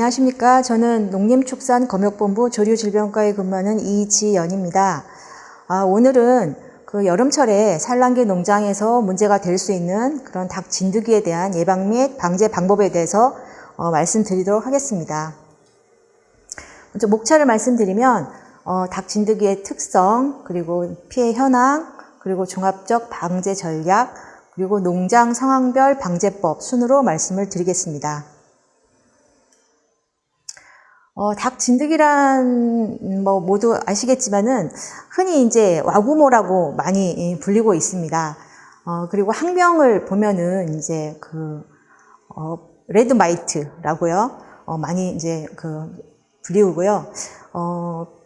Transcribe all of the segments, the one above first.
안녕하십니까. 저는 농림축산검역본부 조류질병과에 근무하는 이지연입니다. 오늘은 그 여름철에 산란기 농장에서 문제가 될 수 있는 그런 닭 진드기에 대한 예방 및 방제 방법에 대해서 말씀드리도록 하겠습니다. 먼저 목차를 말씀드리면 닭 진드기의 특성, 그리고 피해 현황, 그리고 종합적 방제 전략, 그리고 농장 상황별 방제법 순으로 말씀을 드리겠습니다. 닭 진드기란 모두 아시겠지만은 흔히 이제 와구모라고 많이 불리고 있습니다. 그리고 학명을 보면은 이제 레드마이트라고요. 많이 이제 불리우고요.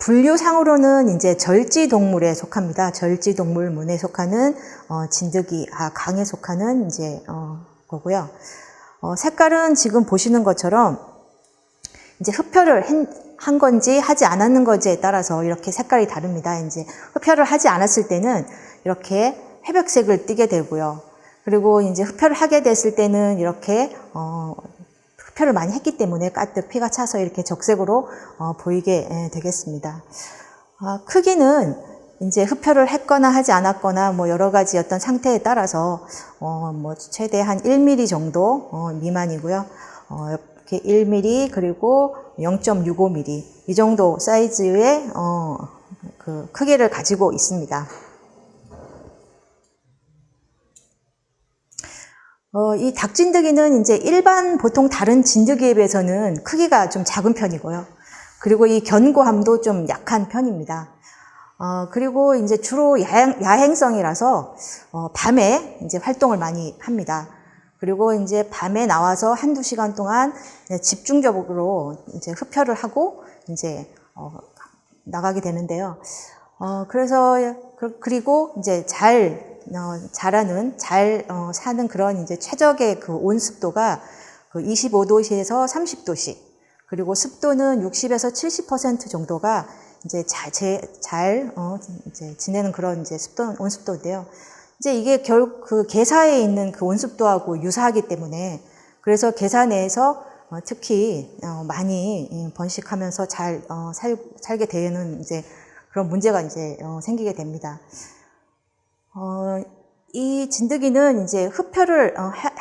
분류상으로는 이제 절지동물에 속합니다. 절지동물문에 속하는 진드기, 강에 속하는 이제 거고요. 색깔은 지금 보시는 것처럼 이제 흡혈을 한 건지 하지 않았는 건지에 따라서 이렇게 색깔이 다릅니다. 이제 흡혈을 하지 않았을 때는 이렇게 회백색을 띠게 되고요. 그리고 이제 흡혈을 하게 됐을 때는 이렇게 흡혈을 많이 했기 때문에 가득 피가 차서 이렇게 적색으로 보이게 되겠습니다. 크기는 이제 흡혈을 했거나 하지 않았거나 여러 가지 어떤 상태에 따라서 최대 한 1mm 정도 미만이고요. 이렇게 1mm 그리고 0.65mm 이 정도 사이즈의 크기를 가지고 있습니다. 이 닭진드기는 이제 일반 보통 다른 진드기에 비해서는 크기가 좀 작은 편이고요. 그리고 이 견고함도 좀 약한 편입니다. 그리고 이제 주로 야행성이라서 밤에 이제 활동을 많이 합니다. 그리고 이제 밤에 나와서 한두 시간 동안 집중적으로 이제 흡혈을 하고 이제 나가게 되는데요. 그리고 이제 잘 사는 그런 이제 최적의 그 온습도가 25도씨에서 30도씨, 그리고 습도는 60에서 70% 정도가 이제 이제 지내는 그런 이제 온습도인데요. 이제 이게 그 개사에 있는 그 온습도하고 유사하기 때문에 그래서 개사 내에서 특히 많이 번식하면서 잘 살게 되는 이제 그런 문제가 이제 생기게 됩니다. 이 진드기는 이제 흡혈을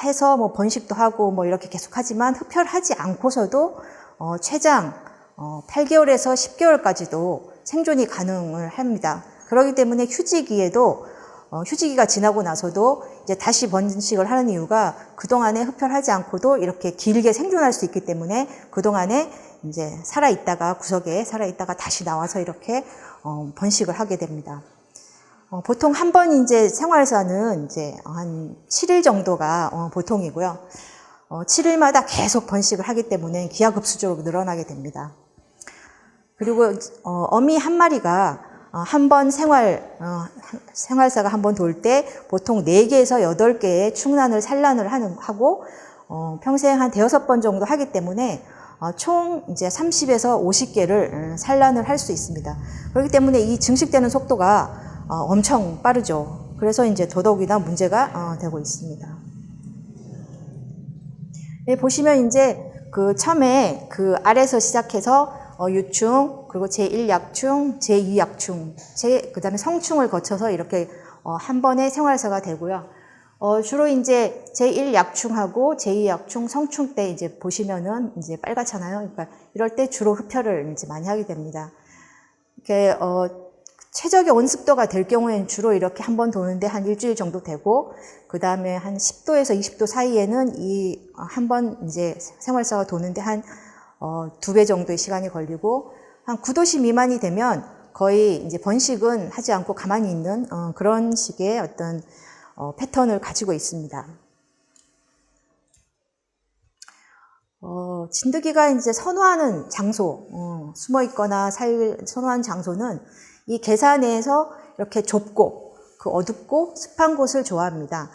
해서 번식도 하고 이렇게 계속 하지만 흡혈하지 않고서도 최장 8개월에서 10개월까지도 생존이 가능을 합니다. 그렇기 때문에 휴지기가 지나고 나서도 이제 다시 번식을 하는 이유가 그동안에 흡혈하지 않고도 이렇게 길게 생존할 수 있기 때문에 그동안에 이제 구석에 살아있다가 다시 나와서 이렇게 번식을 하게 됩니다. 보통 한 번 이제 생활사는 이제 한 7일 정도가 보통이고요. 7일마다 계속 번식을 하기 때문에 기하급수적으로 늘어나게 됩니다. 그리고 어미 한 마리가 한 번 생활사가 한 번 돌 때 보통 4개에서 8개의 충난을 산란을 하고 평생 한 5번 정도 하기 때문에 총 이제 30에서 50개를 산란을 할 수 있습니다. 그렇기 때문에 이 증식되는 속도가 엄청 빠르죠. 그래서 이제 더더욱이나 문제가 되고 있습니다. 네, 보시면 이제 처음에 알에서 시작해서 유충, 그리고 제1약충, 제2약충, 그 다음에 성충을 거쳐서 이렇게 한 번의 생활사가 되고요. 주로 이제 제1약충하고 제2약충, 성충 때 이제 보시면은 이제 빨갛잖아요. 그러니까 이럴 때 주로 흡혈을 이제 많이 하게 됩니다. 이렇게 최적의 온습도가 될 경우에는 주로 이렇게 한 번 도는데 한 일주일 정도 되고, 그 다음에 한 10도에서 20도 사이에는 이 한 번 이제 생활사가 도는데 한 2배 정도의 시간이 걸리고, 한 9도씨 미만이 되면 거의 이제 번식은 하지 않고 가만히 있는 그런 식의 어떤 패턴을 가지고 있습니다. 진드기가 이제 선호하는 장소, 숨어 있거나 선호하는 장소는 이 개사 내에서 이렇게 좁고 어둡고 습한 곳을 좋아합니다.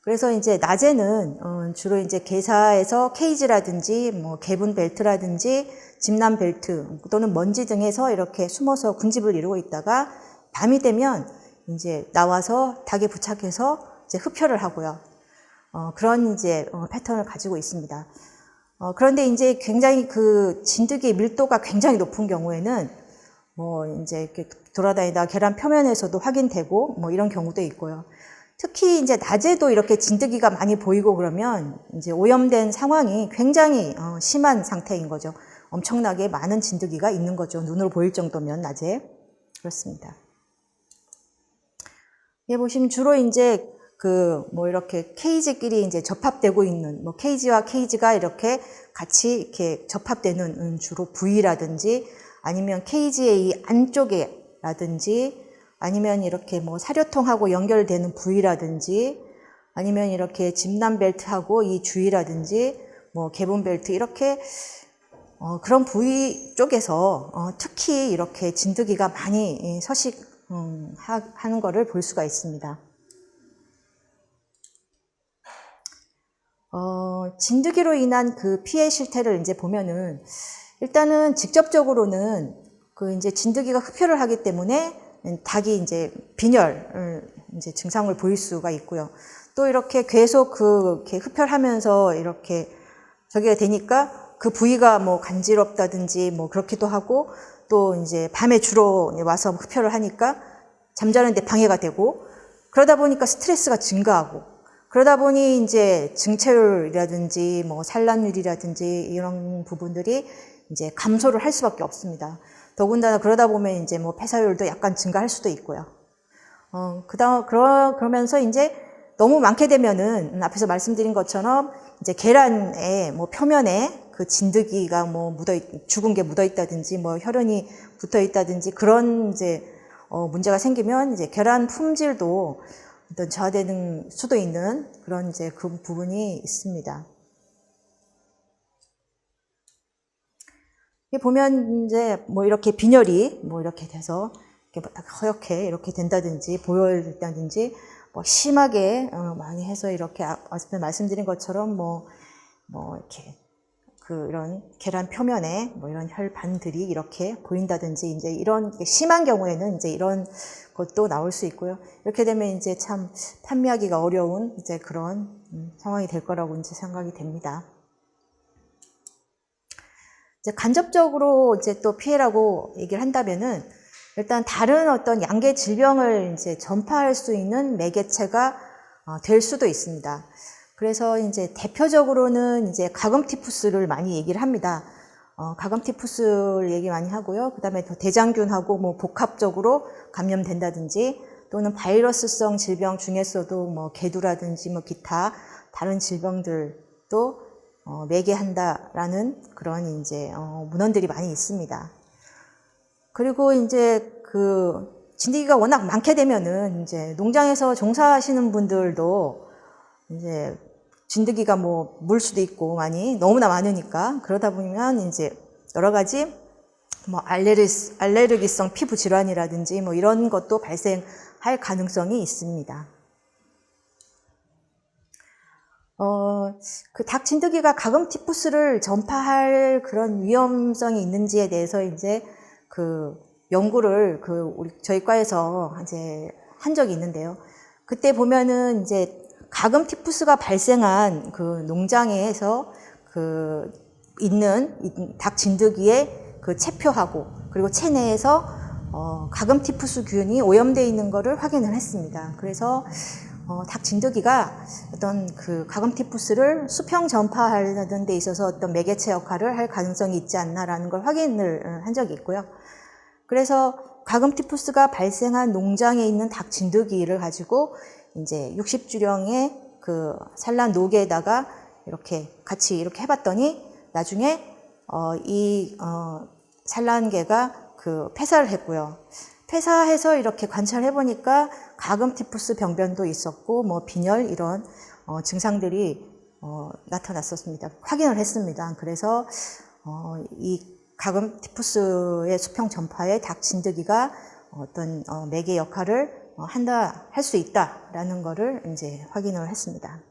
그래서 이제 낮에는 주로 이제 개사에서 케이지라든지 개분 벨트라든지 집란 벨트 또는 먼지 등에서 이렇게 숨어서 군집을 이루고 있다가 밤이 되면 이제 나와서 닭에 부착해서 이제 흡혈을 하고요. 그런 이제 패턴을 가지고 있습니다. 그런데 이제 굉장히 그 진드기의 밀도가 굉장히 높은 경우에는 뭐 이제 이렇게 돌아다니다 계란 표면에서도 확인되고 뭐 이런 경우도 있고요. 특히 이제 낮에도 이렇게 진드기가 많이 보이고 그러면 이제 오염된 상황이 굉장히 심한 상태인 거죠. 엄청나게 많은 진드기가 있는 거죠. 눈으로 보일 정도면 낮에. 그렇습니다. 여기 보시면 주로 이제 그 뭐 이렇게 케이지끼리 이제 접합되고 있는 뭐 케이지와 케이지가 이렇게 같이 이렇게 접합되는 주로 부위라든지 아니면 케이지의 이 안쪽에라든지 아니면 이렇게 뭐 사료통하고 연결되는 부위라든지 아니면 이렇게 집단 벨트하고 이 주위라든지 뭐 개분 벨트 이렇게 그런 부위 쪽에서 특히 이렇게 진드기가 많이 서식하는 것을 볼 수가 있습니다. 진드기로 인한 그 피해 실태를 이제 보면은 일단은 직접적으로는 그 이제 진드기가 흡혈을 하기 때문에 닭이 이제 빈혈 이제 증상을 보일 수가 있고요. 또 이렇게 계속 이렇게 흡혈하면서 이렇게 저기가 되니까 그 부위가 뭐 간지럽다든지 뭐 그렇기도 하고 또 이제 밤에 주로 와서 흡혈을 하니까 잠자는데 방해가 되고 그러다 보니까 스트레스가 증가하고 그러다 보니 이제 증체율이라든지 뭐 산란율이라든지 이런 부분들이 이제 감소를 할 수밖에 없습니다. 더군다나 그러다 보면 이제 뭐 폐사율도 약간 증가할 수도 있고요. 그러면서 이제 너무 많게 되면은 앞에서 말씀드린 것처럼 이제 계란의 뭐 표면에 그 진드기가 뭐 죽은 게 묻어 있다든지 뭐 혈흔이 붙어 있다든지 그런 이제 문제가 생기면 이제 계란 품질도 어떤 저하되는 수도 있는 그런 이제 그 부분이 있습니다. 보면 이제 뭐 이렇게 빈혈이 뭐 이렇게 돼서 이렇게 허옇게 이렇게 된다든지 보혈된다든지 뭐 심하게 많이 해서 이렇게 앞서 말씀드린 것처럼 뭐 이렇게 이런 계란 표면에 뭐 이런 혈반들이 이렇게 보인다든지 이제 이런 심한 경우에는 이제 이런 것도 나올 수 있고요. 이렇게 되면 이제 참 판매하기가 어려운 이제 그런 상황이 될 거라고 이제 생각이 됩니다. 이제 간접적으로 이제 또 피해라고 얘기를 한다면은 일단 다른 어떤 양계 질병을 이제 전파할 수 있는 매개체가 될 수도 있습니다. 그래서 이제 대표적으로는 이제 가금티푸스를 많이 얘기를 합니다. 가금티푸스를 얘기 많이 하고요. 그 다음에 대장균하고 뭐 복합적으로 감염된다든지 또는 바이러스성 질병 중에서도 뭐 개두라든지 뭐 기타 다른 질병들도 매개한다라는 그런 이제 문헌들이 많이 있습니다. 그리고 이제 진드기가 워낙 많게 되면은 이제 농장에서 종사하시는 분들도 이제 진드기가 뭐 물 수도 있고 많이 너무나 많으니까 그러다 보면 이제 여러 가지 뭐 알레르기성 피부 질환이라든지 뭐 이런 것도 발생할 가능성이 있습니다. 그 닭 진드기가 가금티푸스를 전파할 그런 위험성이 있는지에 대해서 이제 연구를 저희 과에서 이제 한 적이 있는데요. 그때 보면은 이제 가금티푸스가 발생한 농장에서 있는 닭 진드기의 체표하고 그리고 체내에서 가금티푸스균이 오염되어 있는 것을 확인을 했습니다. 그래서 닭 진드기가 어떤 가금티푸스를 수평 전파하는 데 있어서 어떤 매개체 역할을 할 가능성이 있지 않나라는 걸 확인을 한 적이 있고요. 그래서 가금티푸스가 발생한 농장에 있는 닭 진드기를 가지고 이제 60주령의 산란 노개에다가 이렇게 같이 이렇게 해봤더니 나중에 산란개가 폐사를 했고요. 폐사해서 이렇게 관찰해 보니까 가금티푸스 병변도 있었고 뭐 빈혈 이런 증상들이 나타났었습니다. 확인을 했습니다. 그래서 이 가금티푸스의 수평 전파에 닭 진드기가 어떤 매개 역할을 할 수 있다라는 거를 이제 확인을 했습니다.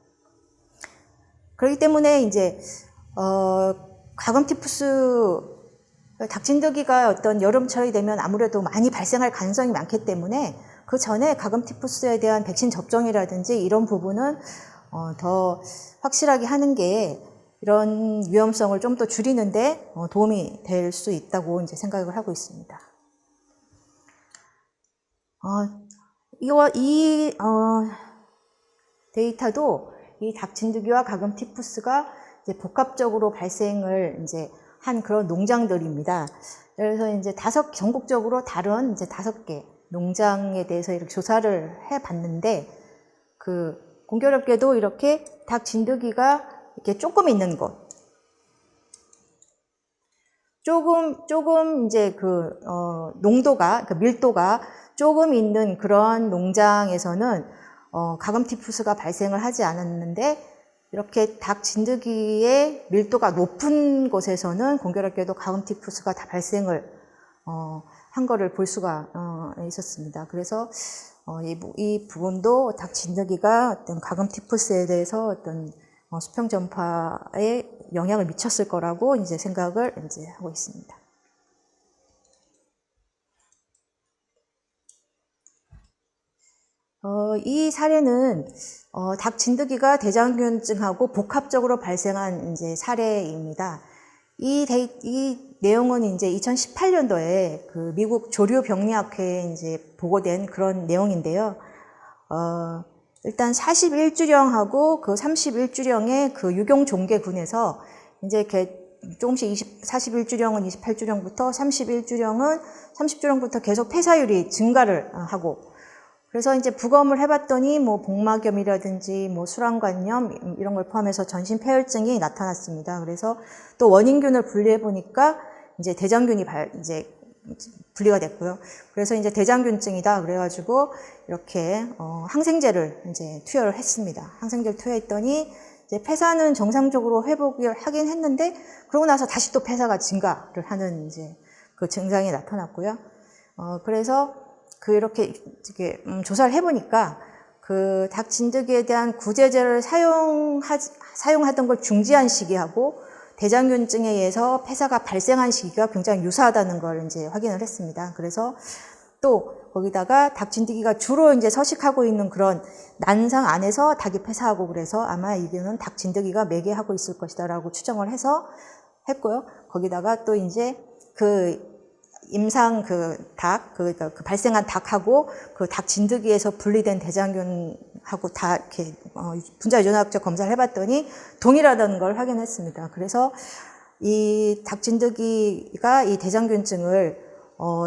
그렇기 때문에 이제 가금티푸스 닭 진드기가 어떤 여름철이 되면 아무래도 많이 발생할 가능성이 많기 때문에 그 전에 가금티푸스에 대한 백신 접종이라든지 이런 부분은 더 확실하게 하는 게 이런 위험성을 좀 더 줄이는데 도움이 될 수 있다고 이제 생각을 하고 있습니다. 이 데이터도 이 닭진드기와 가금티푸스가 이제 복합적으로 발생을 이제 한 그런 농장들입니다. 그래서 이제 전국적으로 다른 이제 5개 농장에 대해서 이렇게 조사를 해 봤는데, 공교롭게도 이렇게 닭진드기가 이렇게 조금 있는 곳, 조금 이제 농도가, 밀도가 조금 있는 그런 농장에서는 가금티푸스가 발생을 하지 않았는데, 이렇게 닭진드기의 밀도가 높은 곳에서는 공교롭게도 가금티푸스가 다 발생을 한 거를 볼 수가 있었습니다. 그래서 이 부분도 닭진드기가 어떤 가금티푸스에 대해서 어떤 수평 전파에 영향을 미쳤을 거라고 이제 생각을 이제 하고 있습니다. 이 사례는 닭진드기가 대장균증하고 복합적으로 발생한 이제 사례입니다. 이 내용은 이제 2018년도에 그 미국 조류병리학회에 이제 보고된 그런 내용인데요. 일단 41주령하고 그 31주령의 그 유경종계군에서 이제 조금씩 41주령은 28주령부터 31주령은 30주령부터 계속 폐사율이 증가를 하고, 그래서 이제 부검을 해봤더니 뭐 복막염이라든지 뭐 수란관염 이런 걸 포함해서 전신 폐혈증이 나타났습니다. 그래서 또 원인균을 분리해 보니까 이제 대장균이 이제 분리가 됐고요. 그래서 이제 대장균증이다 그래가지고 이렇게 항생제를 이제 투여를 했습니다. 항생제를 투여했더니 이제 폐사는 정상적으로 회복을 하긴 했는데, 그러고 나서 다시 또 폐사가 증가를 하는 이제 그 증상이 나타났고요. 그래서 이렇게 조사를 해보니까 그 닭진드기에 대한 구제제를 사용하던 걸 중지한 시기하고 대장균증에 의해서 폐사가 발생한 시기가 굉장히 유사하다는 걸 이제 확인을 했습니다. 그래서 또 거기다가 닭진드기가 주로 이제 서식하고 있는 그런 난상 안에서 닭이 폐사하고, 그래서 아마 이거는 닭진드기가 매개하고 있을 것이다라고 추정을 해서 했고요. 거기다가 또 이제 임상 발생한 닭하고 그 닭진드기에서 분리된 대장균하고 다 이렇게 분자 유전학적 검사를 해봤더니 동일하다는 걸 확인했습니다. 그래서 이 닭진드기가 이 대장균증을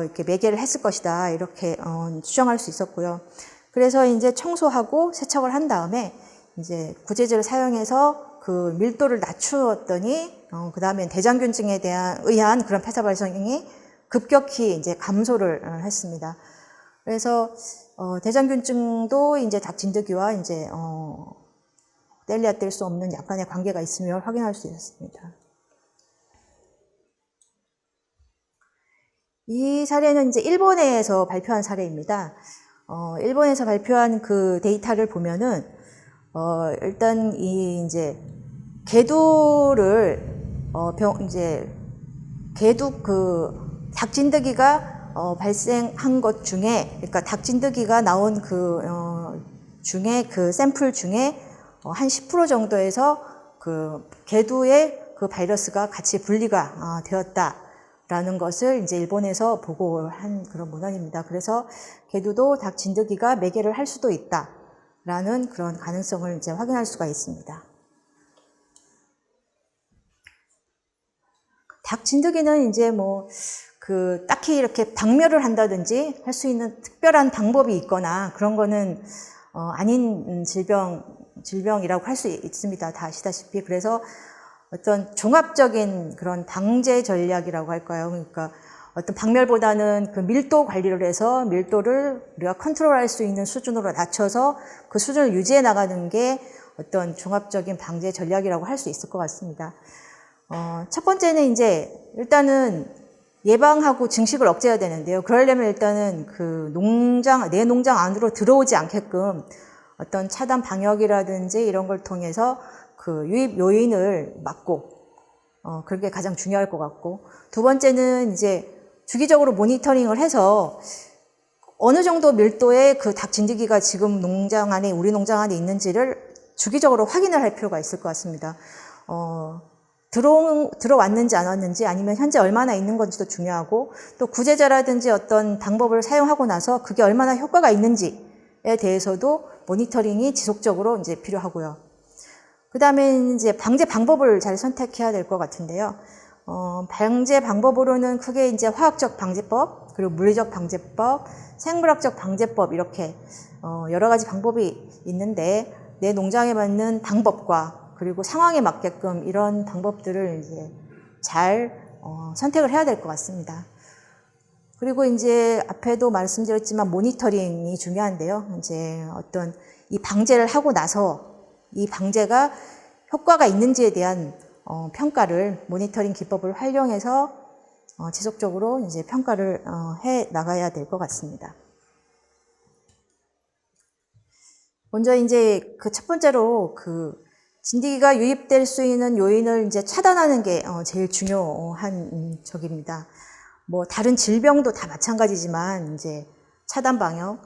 이렇게 매개를 했을 것이다, 이렇게 추정할 수 있었고요. 그래서 이제 청소하고 세척을 한 다음에 이제 구제제를 사용해서 그 밀도를 낮추었더니 그 다음에 대장균증에 의한 그런 폐사 발생이 급격히 이제 감소를 했습니다. 그래서 대장균증도 이제 닭진드기와 이제 뗄래야 뗄 수 없는 약간의 관계가 있음을 확인할 수 있었습니다. 이 사례는 이제 일본에서 발표한 사례입니다. 일본에서 발표한 그 데이터를 보면은 일단 이제 개두를 닭진드기가 발생한 것 중에, 그러니까 닭진드기가 나온 중에 그 샘플 중에 한 10% 정도에서 그 개두의 그 바이러스가 같이 분리가 되었다라는 것을 이제 일본에서 보고한 그런 문헌입니다. 그래서 개두도 닭진드기가 매개를 할 수도 있다라는 그런 가능성을 이제 확인할 수가 있습니다. 닭진드기는 이제 딱히 이렇게 박멸을 한다든지 할 수 있는 특별한 방법이 있거나 그런 거는 아닌 질병이라고 할 수 있습니다. 다 아시다시피. 그래서 어떤 종합적인 그런 방제 전략이라고 할까요? 그러니까 어떤 박멸보다는 그 밀도 관리를 해서 밀도를 우리가 컨트롤할 수 있는 수준으로 낮춰서 그 수준을 유지해 나가는 게 어떤 종합적인 방제 전략이라고 할 수 있을 것 같습니다. 첫 번째는 이제 일단은 예방하고 증식을 억제해야 되는데요. 그러려면 일단은 내 농장 안으로 들어오지 않게끔 어떤 차단 방역이라든지 이런 걸 통해서 그 유입 요인을 막고, 그게 가장 중요할 것 같고, 두 번째는 이제 주기적으로 모니터링을 해서 어느 정도 밀도의 그 닭진드기가 지금 우리 농장 안에 있는지를 주기적으로 확인을 할 필요가 있을 것 같습니다. 들어왔는지 안 왔는지 아니면 현재 얼마나 있는 건지도 중요하고 또 구제자라든지 어떤 방법을 사용하고 나서 그게 얼마나 효과가 있는지에 대해서도 모니터링이 지속적으로 이제 필요하고요. 그 다음에 이제 방제 방법을 잘 선택해야 될 것 같은데요. 방제 방법으로는 크게 이제 화학적 방제법, 그리고 물리적 방제법, 생물학적 방제법 이렇게 여러 가지 방법이 있는데 내 농장에 맞는 방법과 그리고 상황에 맞게끔 이런 방법들을 이제 잘 선택을 해야 될 것 같습니다. 그리고 이제 앞에도 말씀드렸지만 모니터링이 중요한데요. 이제 어떤 이 방제를 하고 나서 이 방제가 효과가 있는지에 대한 평가를 모니터링 기법을 활용해서 지속적으로 이제 평가를 해 나가야 될 것 같습니다. 먼저 이제 그 첫 번째로 그 진드기가 유입될 수 있는 요인을 이제 차단하는 게 제일 중요한 적입니다. 뭐 다른 질병도 다 마찬가지지만 이제 차단 방역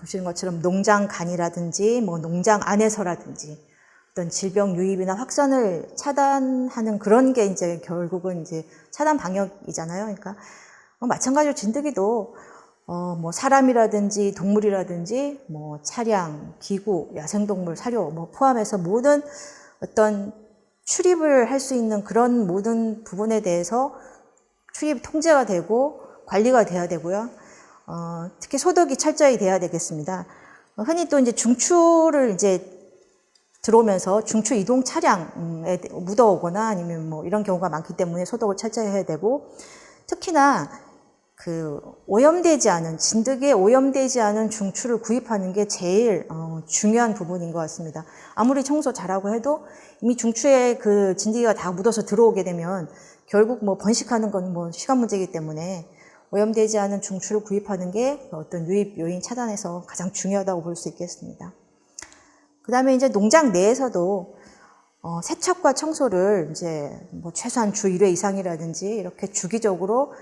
보시는 것처럼 농장 간이라든지 뭐 농장 안에서라든지 어떤 질병 유입이나 확산을 차단하는 그런 게 이제 결국은 이제 차단 방역이잖아요. 그러니까 마찬가지로 진드기도 뭐 사람이라든지 동물이라든지 뭐 차량, 기구, 야생동물, 사료 뭐 포함해서 모든 어떤 출입을 할 수 있는 그런 모든 부분에 대해서 출입 통제가 되고 관리가 돼야 되고요. 특히 소독이 철저히 돼야 되겠습니다. 흔히 또 이제 중추를 이제 들어오면서 중추 이동 차량에 묻어오거나 아니면 뭐 이런 경우가 많기 때문에 소독을 철저히 해야 되고 특히나 그 오염되지 않은 진드기에 오염되지 않은 중추를 구입하는 게 제일 중요한 부분인 것 같습니다. 아무리 청소 잘하고 해도 이미 중추에 그 진드기가 다 묻어서 들어오게 되면 결국 뭐 번식하는 건 뭐 시간 문제이기 때문에 오염되지 않은 중추를 구입하는 게 어떤 유입 요인 차단에서 가장 중요하다고 볼 수 있겠습니다. 그 다음에 이제 농장 내에서도 세척과 청소를 이제 뭐 최소한 주 1회 이상이라든지 이렇게 주기적으로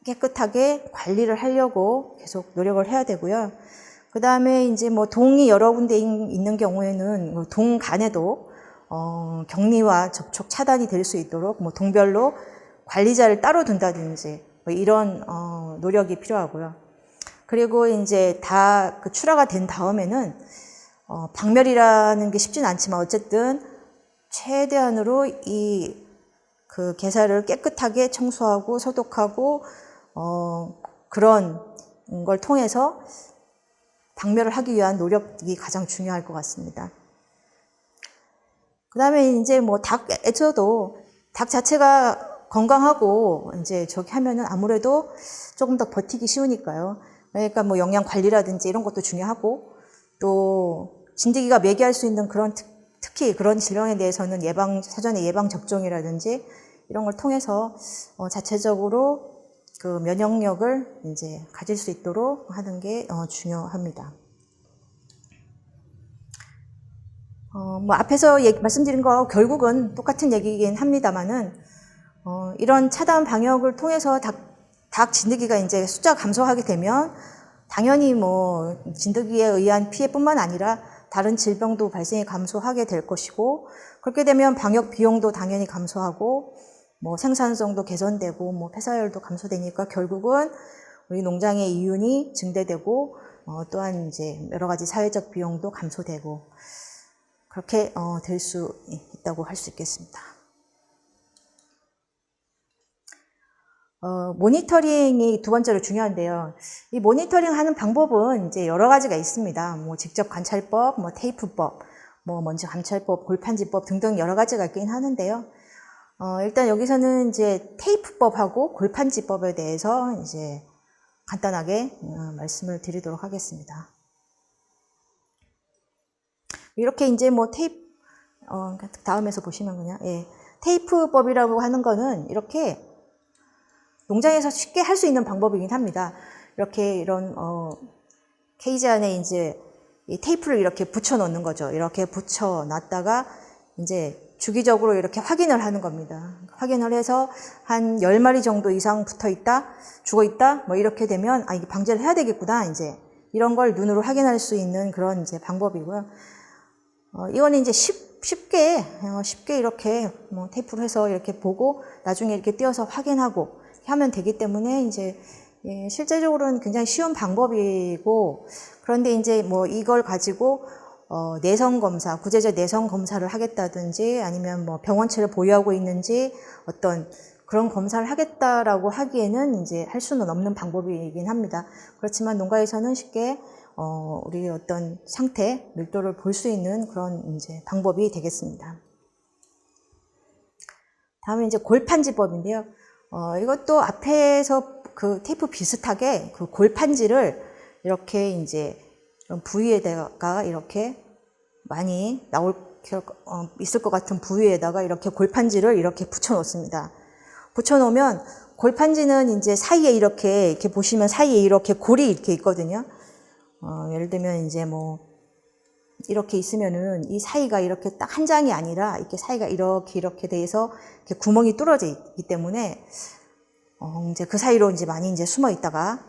깨끗하게 관리를 하려고 계속 노력을 해야 되고요. 그 다음에 이제 뭐 동이 여러 군데 있는 경우에는 동 간에도 격리와 접촉 차단이 될 수 있도록 뭐 동별로 관리자를 따로 둔다든지 뭐 이런 노력이 필요하고요. 그리고 이제 다 그 출하가 된 다음에는 박멸이라는 게 쉽진 않지만 어쨌든 최대한으로 이 그 개사를 깨끗하게 청소하고 소독하고 그런 걸 통해서 박멸을 하기 위한 노력이 가장 중요할 것 같습니다. 그 다음에 이제 뭐 닭에서도 닭 자체가 건강하고 이제 저기 하면은 아무래도 조금 더 버티기 쉬우니까요. 그러니까 뭐 영양 관리라든지 이런 것도 중요하고 또 진드기가 매개할 수 있는 그런 특히 그런 질병에 대해서는 사전에 예방 접종이라든지 이런 걸 통해서 자체적으로 그 면역력을 이제 가질 수 있도록 하는 게 중요합니다. 뭐 앞에서 말씀드린 거 결국은 똑같은 얘기이긴 합니다만은 이런 차단 방역을 통해서 닭 진드기가 이제 숫자 감소하게 되면 당연히 뭐 진드기에 의한 피해뿐만 아니라 다른 질병도 발생이 감소하게 될 것이고 그렇게 되면 방역 비용도 당연히 감소하고 뭐 생산성도 개선되고 뭐 폐사율도 감소되니까 결국은 우리 농장의 이윤이 증대되고 또한 이제 여러 가지 사회적 비용도 감소되고 그렇게 될 수 있다고 할 수 있겠습니다. 모니터링이 두 번째로 중요한데요. 이 모니터링 하는 방법은 이제 여러 가지가 있습니다. 뭐 직접 관찰법, 뭐 테이프법, 뭐 먼지 감찰법, 골판지법 등등 여러 가지가 있긴 하는데요. 일단 여기서는 이제 테이프법하고 골판지법에 대해서 이제 간단하게 말씀을 드리도록 하겠습니다. 이렇게 이제 뭐 다음에서 보시면 그냥, 테이프법이라고 하는 거는 이렇게 농장에서 쉽게 할 수 있는 방법이긴 합니다. 이렇게 이런, 케이지 안에 이제 이 테이프를 이렇게 붙여 놓는 거죠. 이렇게 붙여 놨다가 이제 주기적으로 이렇게 확인을 하는 겁니다. 확인을 해서 한 10마리 정도 이상 붙어 있다, 죽어 있다, 뭐 이렇게 되면, 이게 방제를 해야 되겠구나, 이제. 이런 걸 눈으로 확인할 수 있는 그런 이제 방법이고요. 이거는 이제 쉽게 이렇게 뭐 테이프로 해서 이렇게 보고 나중에 이렇게 띄어서 확인하고 하면 되기 때문에 이제 실제적으로는 굉장히 쉬운 방법이고, 그런데 이제 뭐 이걸 가지고 내성 검사, 구제적 내성 검사를 하겠다든지 아니면 뭐 병원체를 보유하고 있는지 어떤 그런 검사를 하겠다라고 하기에는 이제 할 수는 없는 방법이긴 합니다. 그렇지만 농가에서는 쉽게 우리 어떤 상태, 밀도를 볼 수 있는 그런 이제 방법이 되겠습니다. 다음에 이제 골판지법인데요. 이것도 앞에서 그 테이프 비슷하게 그 골판지를 이렇게 이제 부위에다가 이렇게 많이 있을 것 같은 부위에다가 이렇게 골판지를 이렇게 붙여 놓습니다. 붙여 놓으면 골판지는 이제 사이에 이렇게 보시면 사이에 이렇게 골이 이렇게 있거든요. 예를 들면 이제 뭐 이렇게 있으면은 이 사이가 이렇게 딱 한 장이 아니라 이렇게 사이가 이렇게 돼서 이렇게 구멍이 뚫어져 있기 때문에 이제 그 사이로 이제 많이 이제 숨어 있다가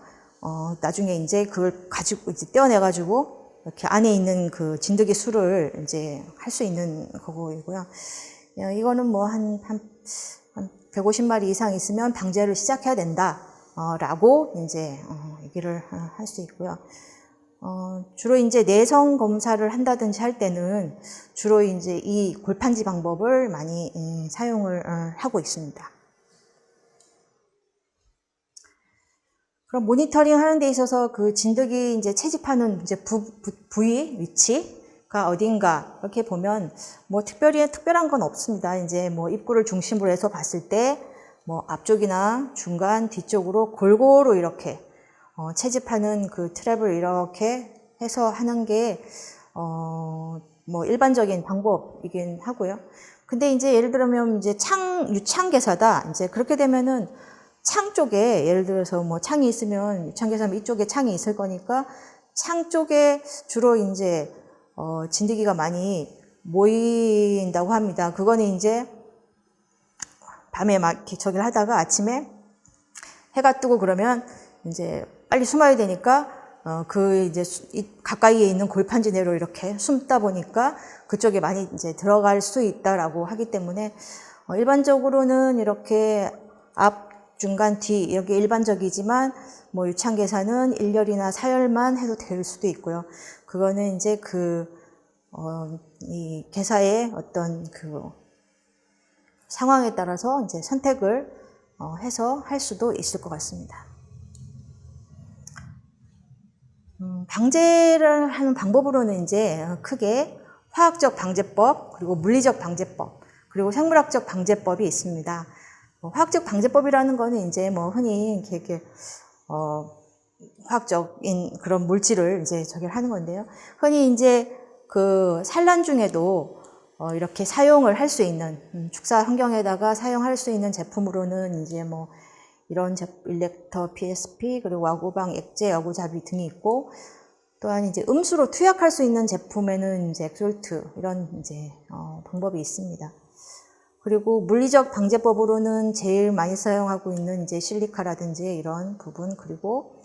나중에 이제 그걸 가지고 이제 떼어내 가지고 이렇게 안에 있는 그 진드기 수를 이제 할 수 있는 거고요. 이거는 뭐 한 150마리 이상 있으면 방제를 시작해야 된다 라고 이제 얘기를 할 수 있고요. 주로 이제 내성 검사를 한다든지 할 때는 주로 이제 이 골판지 방법을 많이 사용을 하고 있습니다. 그럼 모니터링 하는 데 있어서 그 진드기 이제 채집하는 이제 부위, 위치가 어딘가 이렇게 보면 뭐 특별한 건 없습니다. 이제 뭐 입구를 중심으로 해서 봤을 때 뭐 앞쪽이나 중간, 뒤쪽으로 골고루 이렇게 채집하는 그 트랩을 이렇게 해서 하는 게 뭐 일반적인 방법이긴 하고요. 근데 이제 예를 들면 이제 유창개사다. 이제 그렇게 되면은 창 쪽에 예를 들어서 뭐 창이 있으면 유창개사면 이쪽에 창이 있을 거니까 창 쪽에 주로 이제 진드기가 많이 모인다고 합니다. 그거는 이제 밤에 막 이렇게 저기를 하다가 아침에 해가 뜨고 그러면 이제 빨리 숨어야 되니까 그 이제 가까이에 있는 골판지 내로 이렇게 숨다 보니까 그쪽에 많이 이제 들어갈 수 있다라고 하기 때문에 일반적으로는 이렇게 앞, 중간, 뒤 이렇게 일반적이지만 뭐 유창개사는 1열이나 4열만 해도 될 수도 있고요. 그거는 이제 이 개사의 어떤 그 상황에 따라서 이제 선택을 해서 할 수도 있을 것 같습니다. 방제를 하는 방법으로는 이제 크게 화학적 방제법, 그리고 물리적 방제법, 그리고 생물학적 방제법이 있습니다. 화학적 방제법이라는 거는 이제 뭐 흔히 이렇게 화학적인 그런 물질을 이제 저기를 하는 건데요. 흔히 이제 그 산란 중에도 이렇게 사용을 할 수 있는 축사 환경에다가 사용할 수 있는 제품으로는 이제 뭐 이런 일렉터, PSP, 그리고 와구방, 액제, 여구잡이 등이 있고, 또한 이제 음수로 투약할 수 있는 제품에는 이제 엑솔트 이런 이제 방법이 있습니다. 그리고 물리적 방제법으로는 제일 많이 사용하고 있는 이제 실리카라든지 이런 부분, 그리고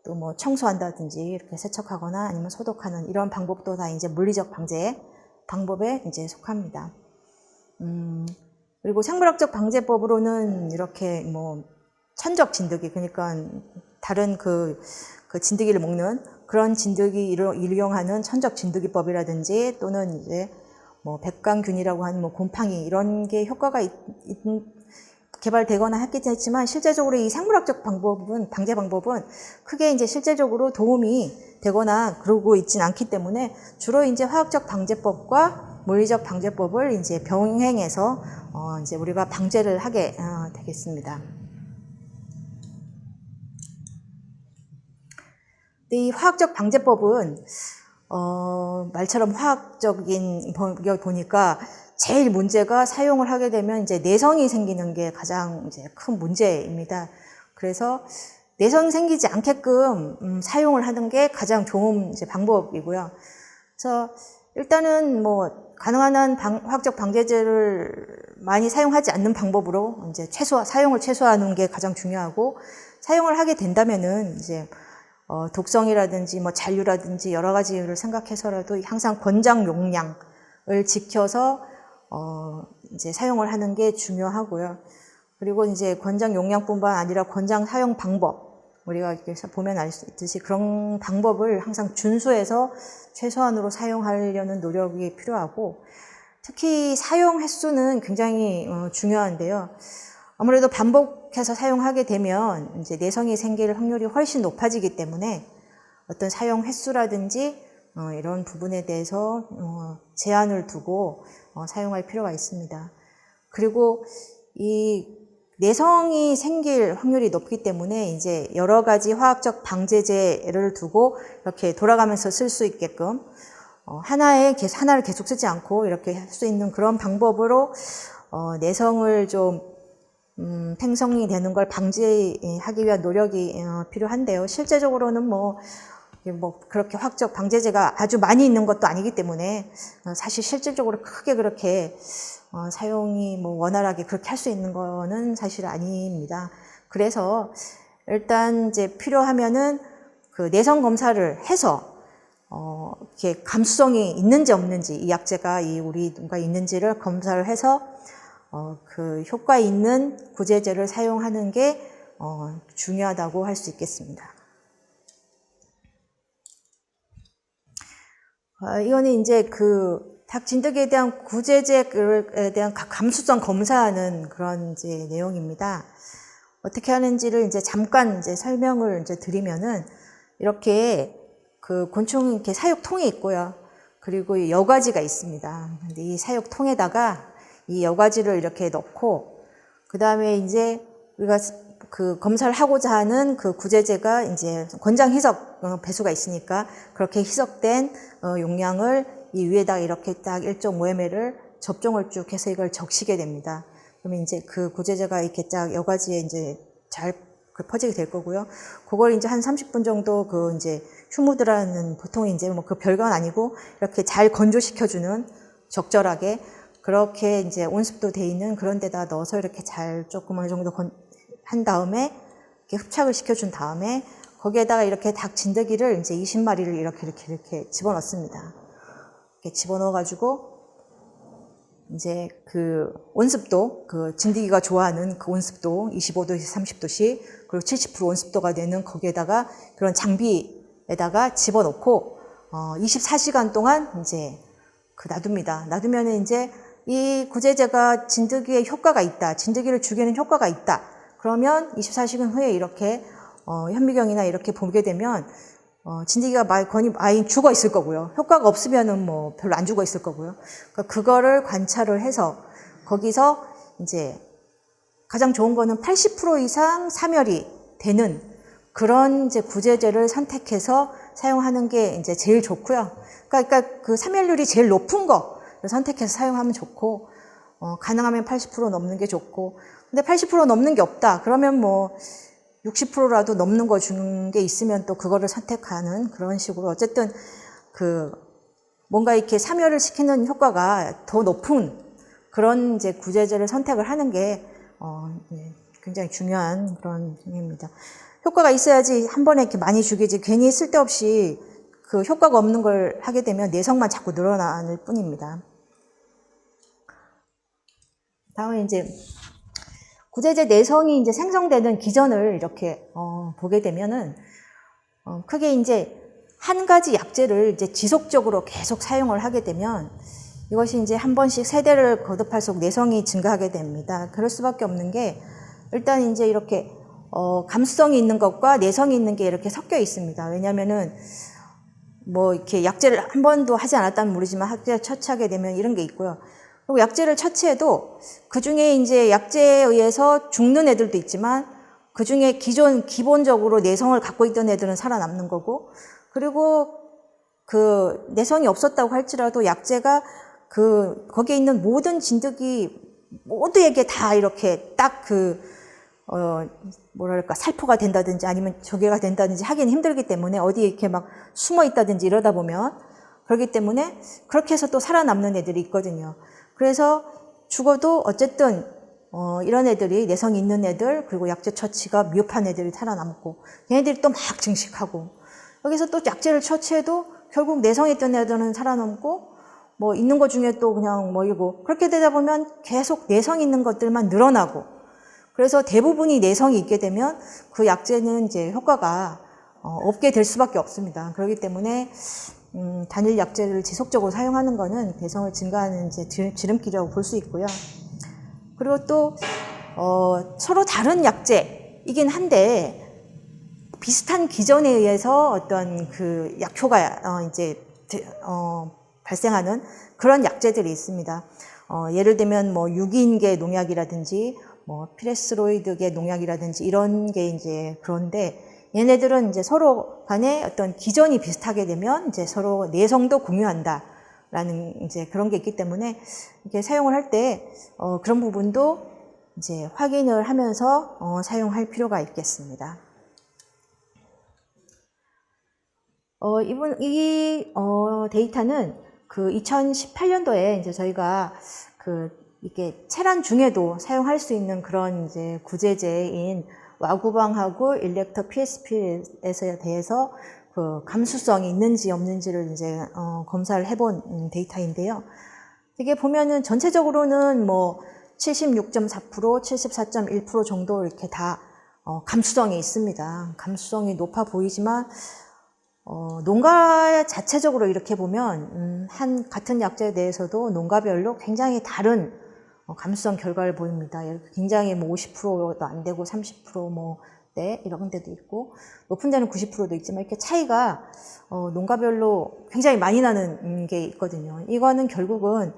또 뭐 청소한다든지 이렇게 세척하거나 아니면 소독하는 이런 방법도 다 이제 물리적 방제 방법에 이제 속합니다. 그리고 생물학적 방제법으로는 이렇게 뭐 천적 진드기, 그러니까 다른 그 진드기를 먹는 그런 진드기를 이용하는 천적 진드기법이라든지 또는 이제 뭐 백광균이라고 하는 뭐 곰팡이 이런 게 효과가 개발되거나 했겠지만 실제적으로 이 생물학적 방법은 방제 방법은 크게 이제 실제적으로 도움이 되거나 그러고 있진 않기 때문에 주로 이제 화학적 방제법과 물리적 방제법을 이제 병행해서 이제 우리가 방제를 하게 되겠습니다. 이 화학적 방제법은 말처럼 화학적인 걸 보니까 제일 문제가 사용을 하게 되면 이제 내성이 생기는 게 가장 이제 큰 문제입니다. 그래서 내성이 생기지 않게끔 사용을 하는 게 가장 좋은 이제 방법이고요. 그래서 일단은 뭐 가능한 한 화학적 방제제를 많이 사용하지 않는 방법으로 이제 사용을 최소화하는 게 가장 중요하고, 사용을 하게 된다면은 이제 독성이라든지 뭐 잔류라든지 여러 가지를 생각해서라도 항상 권장 용량, 지켜서 이제 사용을 하는 게 중요하고요. 그리고 이제 권장 용량뿐만 아니라 권장 사용 방법, 우리가 이렇게 보면 알 수 있듯이 그런 방법을 항상 준수해서 최소한으로 사용하려는 노력이 필요하고, 특히 사용 횟수는 굉장히 중요한데요. 아무래도 반복해서 사용하게 되면 이제 내성이 생길 확률이 훨씬 높아지기 때문에 어떤 사용 횟수라든지 이런 부분에 대해서 제한을 두고 사용할 필요가 있습니다. 그리고 이 내성이 생길 확률이 높기 때문에 이제 여러 가지 화학적 방제제를 두고 이렇게 돌아가면서 쓸 수 있게끔 하나를 계속 쓰지 않고 이렇게 할 수 있는 그런 방법으로 내성을 좀 생성이 되는 걸 방지하기 위한 노력이 필요한데요. 실제적으로는 뭐 그렇게 화학적 방제제가 아주 많이 있는 것도 아니기 때문에 사실 실질적으로 크게 그렇게 사용이 뭐 원활하게 그렇게 할 수 있는 거는 사실 아닙니다. 그래서 일단 이제 필요하면은 그 내성 검사를 해서 이렇게 감수성이 있는지 없는지, 이 약제가 우리가 있는지를 검사를 해서 그 효과 있는 구제제를 사용하는 게 중요하다고 할 수 있겠습니다. 이거는 이제 그 닭진드기에 대한 구제제에 대한 감수성 검사하는 그런 이제 내용입니다. 어떻게 하는지를 이제 잠깐 이제 설명을 이제 드리면은, 이렇게 그 곤충 이렇게 사육통이 있고요. 그리고 여과지가 있습니다. 근데 이 사육통에다가 이 여과지를 이렇게 넣고, 그 다음에 이제 우리가 그 검사를 하고자 하는 그 구제제가 이제 권장 희석 배수가 있으니까 그렇게 희석된 용량을 이 위에다가 이렇게 딱 1.5ml를 접종을 쭉 해서 이걸 적시게 됩니다. 그러면 이제 그 구제제가 이렇게 딱 여과지에 이제 잘 퍼지게 될 거고요. 그걸 이제 한 30분 정도 그 이제 휴무드라는, 보통 이제 뭐 그 별건 아니고 이렇게 잘 건조시켜주는, 적절하게 그렇게 이제 온습도 돼 있는 그런 데다 넣어서 이렇게 잘 조금 어느 정도 한 다음에 이렇게 흡착을 시켜준 다음에 거기에다가 이렇게 닭 진드기를 이제 20마리를 이렇게 집어넣습니다. 이렇게 집어넣어가지고 이제 그 온습도, 그 진드기가 좋아하는 그 온습도 25도에서 30도씩, 그리고 70% 온습도가 되는 거기에다가 그런 장비에다가 집어넣고 24시간 동안 이제 그 놔둡니다. 놔두면은 이제 이 구제제가 진드기에 효과가 있다, 진드기를 죽이는 효과가 있다, 그러면 24시간 후에 이렇게 현미경이나 이렇게 보게 되면 진드기가 많이 죽어 있을 거고요. 효과가 없으면은 뭐 별로 안 죽어 있을 거고요. 그러니까 그거를 관찰을 해서 거기서 이제 가장 좋은 거는 80% 이상 사멸이 되는 그런 이제 구제제를 선택해서 사용하는 게 이제 제일 좋고요. 그러니까 그 사멸률이 제일 높은 거 선택해서 사용하면 좋고, 가능하면 80% 넘는 게 좋고, 근데 80% 넘는 게 없다 그러면 뭐 60%라도 넘는 거 주는 게 있으면 또 그거를 선택하는 그런 식으로, 어쨌든 그 뭔가 이렇게 사멸을 시키는 효과가 더 높은 그런 이제 구제제를 선택을 하는 게 굉장히 중요한 그런 점입니다. 효과가 있어야지 한 번에 이렇게 많이 죽이지, 괜히 쓸데없이 그 효과가 없는 걸 하게 되면 내성만 자꾸 늘어날 뿐입니다. 다음에 이제 구제제 내성이 이제 생성되는 기전을 이렇게 보게 되면은 크게 이제 한 가지 약제를 이제 지속적으로 계속 사용을 하게 되면 이것이 이제 한 번씩 세대를 거듭할수록 내성이 증가하게 됩니다. 그럴 수밖에 없는 게, 일단 이제 이렇게 감수성이 있는 것과 내성이 있는 게 이렇게 섞여 있습니다. 왜냐면은 뭐 이렇게 약제를 한 번도 하지 않았다면 모르지만 약제를 처치하게 되면 이런 게 있고요. 그리고 약제를 처치해도 그 중에 이제 약제에 의해서 죽는 애들도 있지만 그 중에 기본적으로 내성을 갖고 있던 애들은 살아남는 거고, 그리고 그 내성이 없었다고 할지라도 약제가 거기에 있는 모든 진드기 모두에게 다 이렇게 딱 뭐랄까 살포가 된다든지 아니면 저기가 된다든지 하기는 힘들기 때문에, 어디에 이렇게 막 숨어 있다든지 이러다 보면, 그렇기 때문에 그렇게 해서 또 살아남는 애들이 있거든요. 그래서 죽어도 어쨌든 이런 애들이, 내성이 있는 애들, 그리고 약제 처치가 미흡한 애들이 살아남고, 얘네들이 또 막 증식하고, 여기서 또 약제를 처치해도 결국 내성이 있던 애들은 살아남고, 뭐 있는 것 중에 또 그냥 뭐 이거 그렇게 되다 보면 계속 내성 있는 것들만 늘어나고 그래서 대부분이 내성이 있게 되면 그 약제는 이제 효과가 없게 될 수밖에 없습니다. 그렇기 때문에 단일 약제를 지속적으로 사용하는 것은 내성을 증가하는 이제 지름길이라고 볼 수 있고요. 그리고 또 서로 다른 약제이긴 한데 비슷한 기전에 의해서 어떤 그 약효가 이제 발생하는 그런 약제들이 있습니다. 예를 들면 뭐 유기인계 농약이라든지 뭐 피레스로이드계 농약이라든지 이런 게 이제 그런데 얘네들은 이제 서로 간에 어떤 기전이 비슷하게 되면 이제 서로 내성도 공유한다라는 이제 그런 게 있기 때문에 이렇게 사용을 할 때 그런 부분도 이제 확인을 하면서 사용할 필요가 있겠습니다. 이 데이터는 그 2018년도에 이제 저희가 이게 체란 중에도 사용할 수 있는 그런 이제 구제제인 와구방하고 일렉터 PSP에 대해서 그 감수성이 있는지 없는지를 이제 검사를 해본 데이터인데요. 이게 보면은 전체적으로는 뭐 76.4%, 74.1% 정도 이렇게 다 감수성이 있습니다. 감수성이 높아 보이지만 농가 자체적으로 이렇게 보면 같은 약제에 대해서도 농가별로 굉장히 다른 감수성 결과를 보입니다. 굉장히 뭐 50%도 안 되고 30% 네, 이런 데도 있고 높은 데는 90%도 있지만 이렇게 차이가 농가별로 굉장히 많이 나는 게 있거든요. 이거는 결국은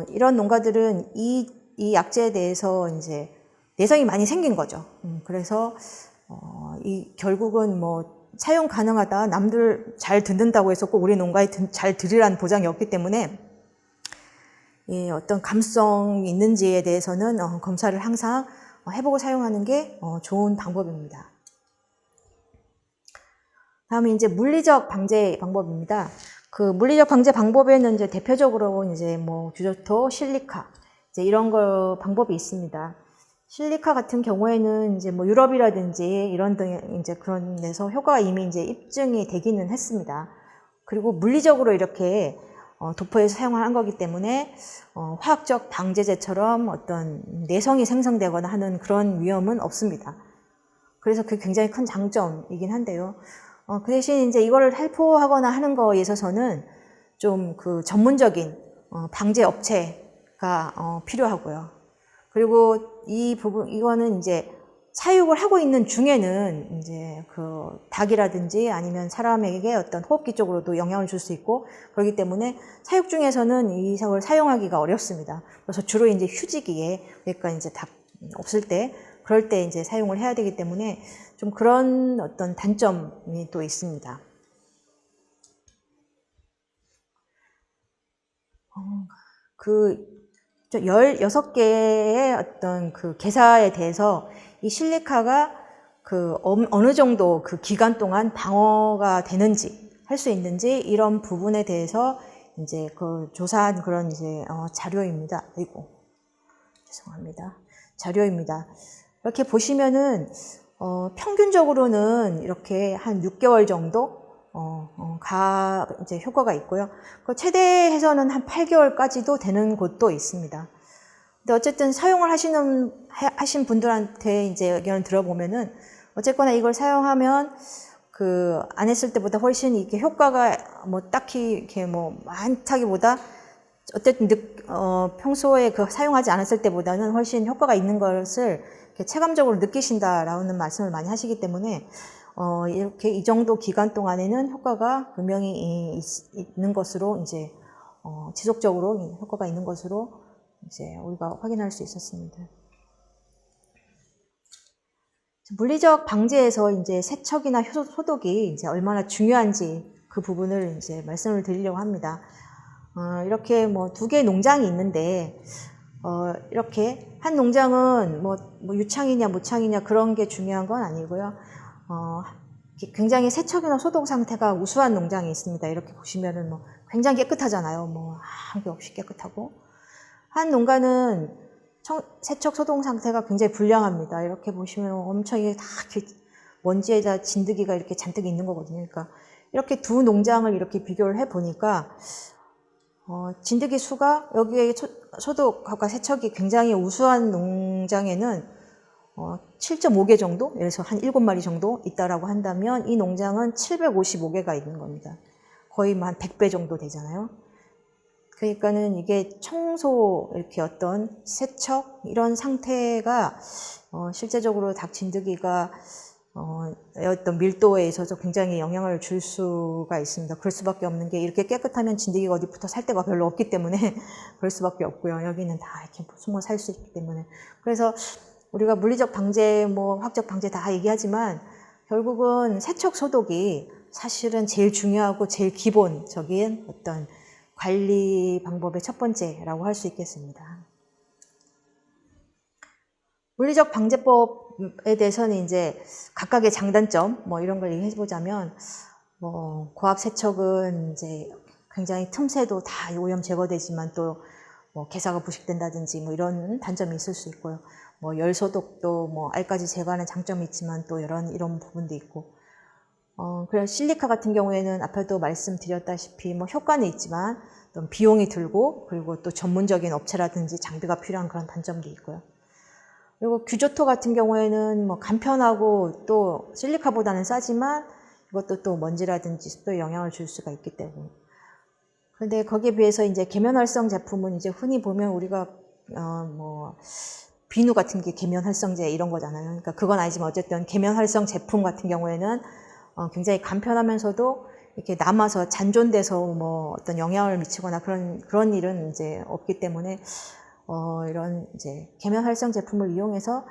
이런 농가들은 이 약제에 대해서 이제 내성이 많이 생긴 거죠. 그래서 이 결국은 뭐 사용 가능하다, 남들 잘 듣는다고 해서 꼭 우리 농가에 잘 들으라는 보장이 없기 때문에 어떤 감수성이 있는지에 대해서는 검사를 항상 해보고 사용하는 게 좋은 방법입니다. 다음에 이제 물리적 방제 방법입니다. 그 물리적 방제 방법에는 이제 대표적으로 이제 뭐 규조토, 실리카 이제 이런 거 방법이 있습니다. 실리카 같은 경우에는 이제 뭐 유럽이라든지 이런 등 이제 그런 데서 효과가 이미 이제 입증이 되기는 했습니다. 그리고 물리적으로 이렇게 도포해서 사용한 거기 때문에 화학적 방제제처럼 어떤 내성이 생성되거나 하는 그런 위험은 없습니다. 그래서 그게 굉장히 큰 장점이긴 한데요. 그 대신 이제 이거를 살포하거나 하는 거에 있어서는 좀 그 전문적인 방제 업체가 필요하고요. 그리고 이거는 이제 사육을 하고 있는 중에는 이제 그 닭이라든지 아니면 사람에게 어떤 호흡기 쪽으로도 영향을 줄 수 있고 그렇기 때문에 사육 중에서는 이 닭을 사용하기가 어렵습니다. 그래서 주로 이제 휴지기에 그러니까 이제 닭 없을 때 그럴 때 이제 사용을 해야 되기 때문에 좀 그런 어떤 단점이 또 있습니다. 그 16개의 어떤 그 개사에 대해서 이 실리카가 그 어느 정도 그 기간 동안 방어가 되는지 할 수 있는지 이런 부분에 대해서 이제 그 조사한 그런 이제 자료입니다. 아이고 죄송합니다. 자료입니다. 이렇게 보시면은 평균적으로는 이렇게 한 6개월 정도 이제 효과가 있고요. 최대해서는 한 8개월까지도 되는 곳도 있습니다. 근데 어쨌든 사용을 하신 분들한테 이제 의견을 들어보면은 어쨌거나 이걸 사용하면 그 안 했을 때보다 훨씬 이렇게 효과가 뭐 딱히 이렇게 뭐 많다기보다 어쨌든 평소에 그 사용하지 않았을 때보다는 훨씬 효과가 있는 것을 이렇게 체감적으로 느끼신다라는 말씀을 많이 하시기 때문에 이렇게 이 정도 기간 동안에는 효과가 분명히 있는 것으로 이제 지속적으로 효과가 있는 것으로 이제 우리가 확인할 수 있었습니다. 물리적 방제에서 이제 세척이나 소독이 이제 얼마나 중요한지 그 부분을 이제 말씀을 드리려고 합니다. 이렇게 뭐 2개의 농장이 있는데 이렇게 한 농장은 뭐 유창이냐 무창이냐 그런 게 중요한 건 아니고요. 굉장히 세척이나 소독 상태가 우수한 농장이 있습니다. 이렇게 보시면은 뭐 굉장히 깨끗하잖아요. 뭐 아무 게 없이 깨끗하고 한 농가는 세척 소독 상태가 굉장히 불량합니다. 이렇게 보시면 엄청 이게 다 먼지에다 진드기가 이렇게 잔뜩 있는 거거든요. 그러니까 이렇게 두 농장을 이렇게 비교를 해 보니까 진드기 수가 여기에 소독과 세척이 굉장히 우수한 농장에는 7.5개 정도, 예를 들어서 한 7마리 정도 있다라고 한다면 이 농장은 755개가 있는 겁니다. 거의 한 100배 정도 되잖아요. 그러니까는 이게 청소, 이렇게 어떤 세척, 이런 상태가 실제적으로 닭 진드기가 어떤 밀도에 있어서 굉장히 영향을 줄 수가 있습니다. 그럴 수밖에 없는 게 이렇게 깨끗하면 진드기가 어디 붙어 살 데가 별로 없기 때문에 그럴 수밖에 없고요. 여기는 다 이렇게 숨어 살 수 있기 때문에. 그래서 우리가 물리적 방제, 화학적 방제 다 얘기하지만 결국은 세척 소독이 사실은 제일 중요하고 제일 기본적인 어떤 관리 방법의 첫 번째라고 할 수 있겠습니다. 물리적 방제법에 대해서는 이제 각각의 장단점 이런 걸 얘기해 보자면 고압 세척은 이제 굉장히 틈새도 다 오염 제거되지만 또 개사가 부식된다든지 이런 단점이 있을 수 있고요. 열 소독도 알까지 제거하는 장점이 있지만 또 이런 부분도 있고. 그래서 실리카 같은 경우에는 앞에도 말씀드렸다시피 효과는 있지만 또 비용이 들고 그리고 또 전문적인 업체라든지 장비가 필요한 그런 단점도 있고요. 그리고 규조토 같은 경우에는 간편하고 또 실리카보다는 싸지만 이것도 또 먼지라든지 습도에 영향을 줄 수가 있기 때문에. 근데 거기에 비해서 이제 계면활성 제품은 이제 흔히 보면 우리가 비누 같은 게 계면활성제 이런 거잖아요. 그러니까 그건 아니지만 어쨌든 계면활성 제품 같은 경우에는 굉장히 간편하면서도 이렇게 남아서 잔존돼서 어떤 영향을 미치거나 그런 일은 이제 없기 때문에 이런 이제 계면활성 제품을 이용해서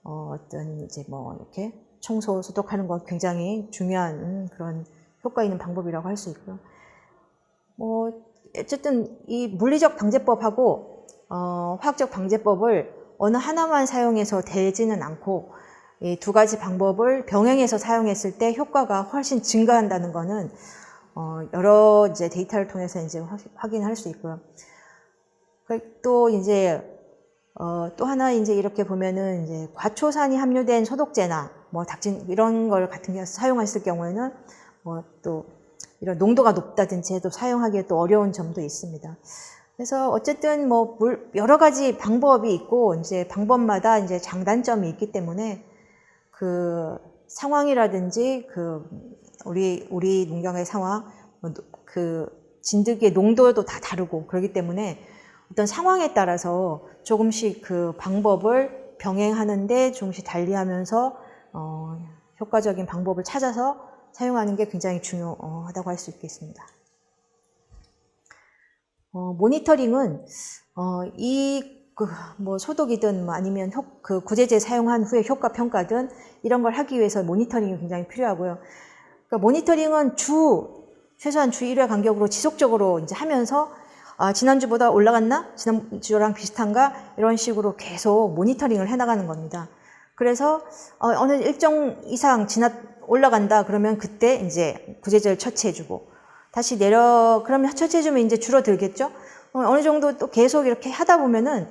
어떤 이제 이렇게 청소 소독하는 건 굉장히 중요한 그런 효과 있는 방법이라고 할 수 있고요. 어쨌든 이 물리적 방제법하고 화학적 방제법을 어느 하나만 사용해서 되지는 않고 이 두 가지 방법을 병행해서 사용했을 때 효과가 훨씬 증가한다는 거는 여러 이제 데이터를 통해서 이제 확인할 수 있고요. 또 이제 또 하나 이제 이렇게 보면은 이제 과초산이 함유된 소독제나 닭진 이런 걸 같은 게 사용했을 경우에는 또 이런 농도가 높다든지 해도 사용하기에 또 어려운 점도 있습니다. 그래서 어쨌든 여러 가지 방법이 있고 이제 방법마다 이제 장단점이 있기 때문에 그 상황이라든지 우리 농장의 상황, 그 진드기의 농도도 다 다르고 그렇기 때문에 어떤 상황에 따라서 조금씩 그 방법을 병행하는데 조금씩 달리하면서 효과적인 방법을 찾아서 사용하는 게 굉장히 중요하다고 할 수 있겠습니다. 모니터링은 소독이든 아니면 그 구제제 사용한 후에 효과 평가든 이런 걸 하기 위해서 모니터링이 굉장히 필요하고요. 그러니까 모니터링은 최소한 주 1회 간격으로 지속적으로 이제 하면서 지난주보다 올라갔나? 지난주랑 비슷한가? 이런 식으로 계속 모니터링을 해나가는 겁니다. 그래서 어느 일정 이상 올라간다 그러면 그때 이제 구제제를 처치해주고 다시 그러면 처치해주면 이제 줄어들겠죠? 어느 정도 또 계속 이렇게 하다 보면은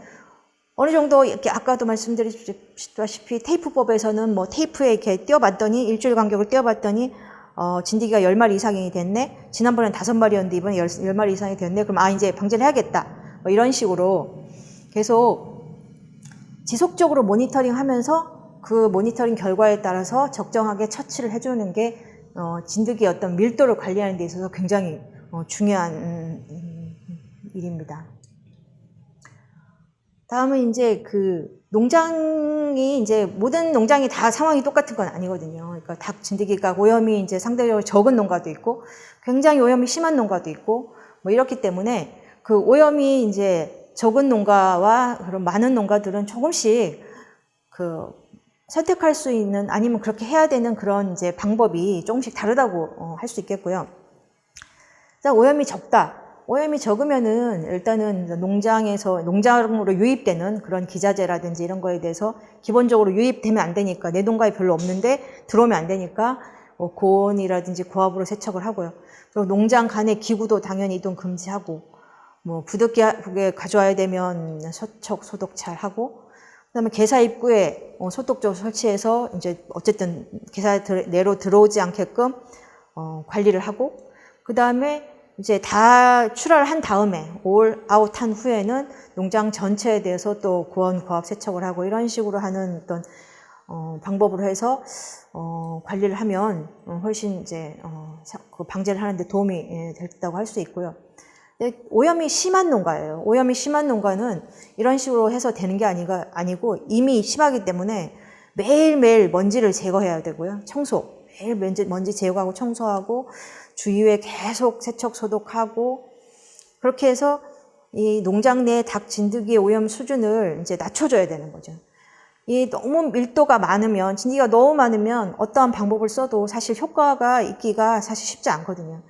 어느 정도 이렇게 아까도 말씀드렸다시피 테이프법에서는 테이프에 이렇게 띄워봤더니 일주일 간격을 띄워봤더니 진드기가 10마리 이상이 됐네. 지난번엔 5마리였는데 이번에 10마리 이상이 됐네. 그럼 이제 방제를 해야겠다. 이런 식으로 계속 지속적으로 모니터링 하면서 그 모니터링 결과에 따라서 적정하게 처치를 해주는 게 진드기의 어떤 밀도를 관리하는 데 있어서 굉장히 중요한 일입니다. 다음은 이제 농장이 이제 모든 농장이 다 상황이 똑같은 건 아니거든요. 그러니까 닭 진드기가 오염이 이제 상대적으로 적은 농가도 있고 굉장히 오염이 심한 농가도 있고 이렇기 때문에 그 오염이 이제 적은 농가와 그런 많은 농가들은 조금씩 선택할 수 있는 아니면 그렇게 해야 되는 그런 이제 방법이 조금씩 다르다고 할 수 있겠고요. 오염이 적다. 오염이 적으면은 일단은 농장으로 유입되는 그런 기자재라든지 이런 거에 대해서 기본적으로 유입되면 안 되니까 내 농가에 별로 없는데 들어오면 안 되니까 고온이라든지 고압으로 세척을 하고요. 그리고 농장 간의 기구도 당연히 이동 금지하고 부득이하게 가져와야 되면 세척 소독 잘 하고 그다음에 개사 입구에 소독조 설치해서 이제 어쨌든 개사 내로 들어오지 않게끔 관리를 하고 그다음에 이제 다 출하를 한 다음에 올 아웃 한 후에는 농장 전체에 대해서 또 고온 고압 세척을 하고 이런 식으로 하는 어떤 방법으로 해서 관리를 하면 훨씬 이제 그 방제를 하는데 도움이 됐다고 할 수 있고요. 오염이 심한 농가예요. 오염이 심한 농가는 이런 식으로 해서 되는 게 아니고 이미 심하기 때문에 매일매일 먼지를 제거해야 되고요. 청소, 매일 먼지 제거하고 청소하고 주위에 계속 세척 소독하고 그렇게 해서 이 농장 내 닭 진드기의 오염 수준을 이제 낮춰줘야 되는 거죠. 이 너무 밀도가 많으면, 진드기가 너무 많으면 어떠한 방법을 써도 사실 효과가 있기가 사실 쉽지 않거든요.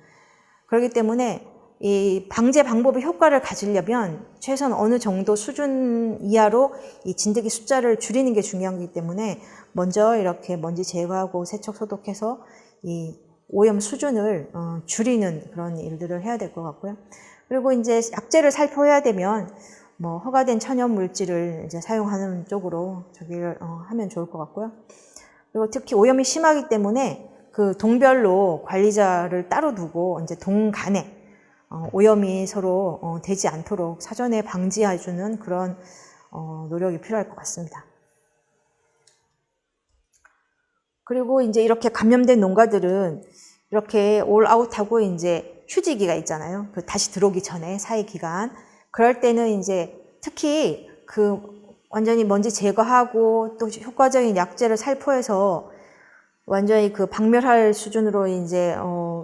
그렇기 때문에 이 방제 방법의 효과를 가지려면 최소한 어느 정도 수준 이하로 이 진드기 숫자를 줄이는 게 중요하기 때문에 먼저 이렇게 먼지 제거하고 세척 소독해서 이 오염 수준을 줄이는 그런 일들을 해야 될 것 같고요. 그리고 이제 약재를 살포해야 되면 뭐 허가된 천연 물질을 이제 사용하는 쪽으로 저기를 하면 좋을 것 같고요. 그리고 특히 오염이 심하기 때문에 그 동별로 관리자를 따로 두고 이제 동간에 오염이 서로 되지 않도록 사전에 방지해주는 그런 노력이 필요할 것 같습니다. 그리고 이제 이렇게 감염된 농가들은 이렇게 올 아웃하고 이제 휴지기가 있잖아요. 그 다시 들어오기 전에 사이 기간. 그럴 때는 이제 특히 그 완전히 먼지 제거하고 또 효과적인 약재를 살포해서 완전히 그 박멸할 수준으로 이제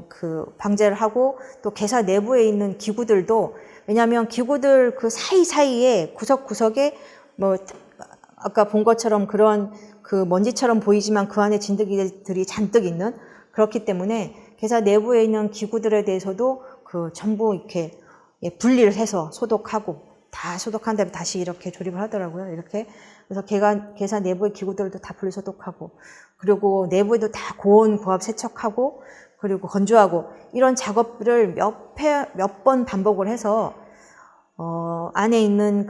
그 방제를 하고 또 개사 내부에 있는 기구들도 왜냐하면 기구들 그 사이사이에 구석구석에 뭐 아까 본 것처럼 그런 그 먼지처럼 보이지만 그 안에 진드기들이 잔뜩 있는 그렇기 때문에 개사 내부에 있는 기구들에 대해서도 그 전부 이렇게 분리를 해서 소독하고 다 소독한 다음에 다시 이렇게 조립을 하더라고요. 이렇게. 그래서 개사 내부의 기구들도 다 분리 소독하고 그리고 내부에도 다 고온 고압 세척하고 그리고 건조하고 이런 작업을 몇 번 반복을 해서 안에 있는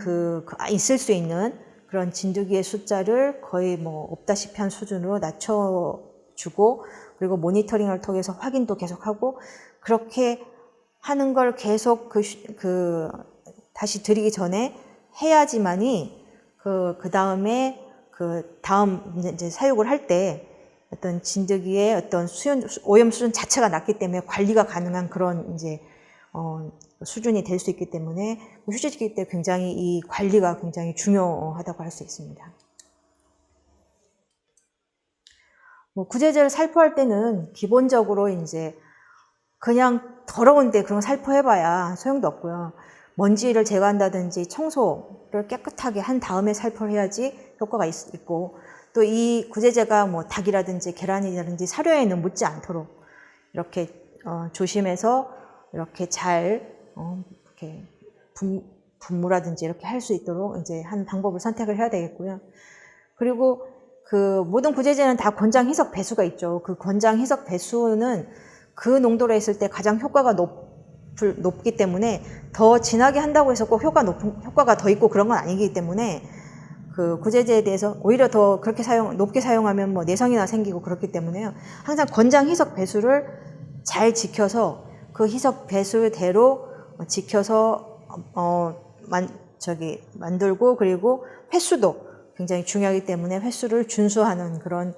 있을 수 있는 그런 진드기의 숫자를 거의 뭐 없다시피 한 수준으로 낮춰주고 그리고 모니터링을 통해서 확인도 계속하고 그렇게 하는 걸 계속 다시 드리기 전에 해야지만이 그 다음에 다음 이제 사육을 할 때 어떤 진드기의 어떤 오염 수준 자체가 낮기 때문에 관리가 가능한 그런 이제 수준이 될 수 있기 때문에 휴지기 때 굉장히 이 관리가 굉장히 중요하다고 할 수 있습니다. 뭐 구제제를 살포할 때는 기본적으로 이제 그냥 더러운데 그런 거 살포해봐야 소용도 없고요. 먼지를 제거한다든지 청소를 깨끗하게 한 다음에 살포를 해야지 효과가 있고 또 이 구제제가 뭐 닭이라든지 계란이라든지 사료에는 묻지 않도록 이렇게 조심해서 이렇게 잘 이렇게 분무라든지 이렇게 할 수 있도록 이제 한 방법을 선택을 해야 되겠고요. 그리고 그 모든 구제제는 다 권장 희석 배수가 있죠. 그 권장 희석 배수는 그 농도로 했을 때 가장 효과가 높기 때문에 더 진하게 한다고 해서 꼭 효과가 더 있고 그런 건 아니기 때문에 그 구제제에 대해서 오히려 더 그렇게 높게 사용하면 뭐 내성이나 생기고 그렇기 때문에요. 항상 권장 희석 배수를 잘 지켜서 그 희석 배수대로 지켜서 만들고 그리고 횟수도 굉장히 중요하기 때문에 횟수를 준수하는 그런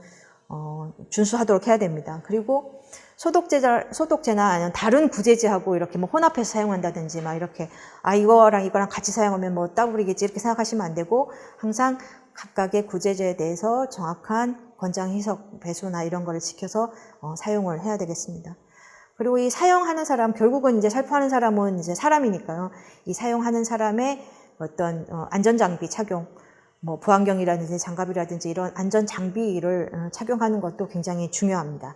준수하도록 해야 됩니다. 그리고 소독제나 아니면 다른 구제제하고 이렇게 뭐 혼합해서 사용한다든지 막 이렇게 이거랑 같이 사용하면 뭐 따블이겠지 이렇게 생각하시면 안 되고 항상 각각의 구제제에 대해서 정확한 권장 희석 배수나 이런 거를 지켜서 사용을 해야 되겠습니다. 그리고 이 사용하는 사람 결국은 이제 살포하는 사람은 이제 사람이니까요. 이 사용하는 사람의 어떤 안전장비 착용 뭐 보안경이라든지 장갑이라든지 이런 안전 장비를 착용하는 것도 굉장히 중요합니다.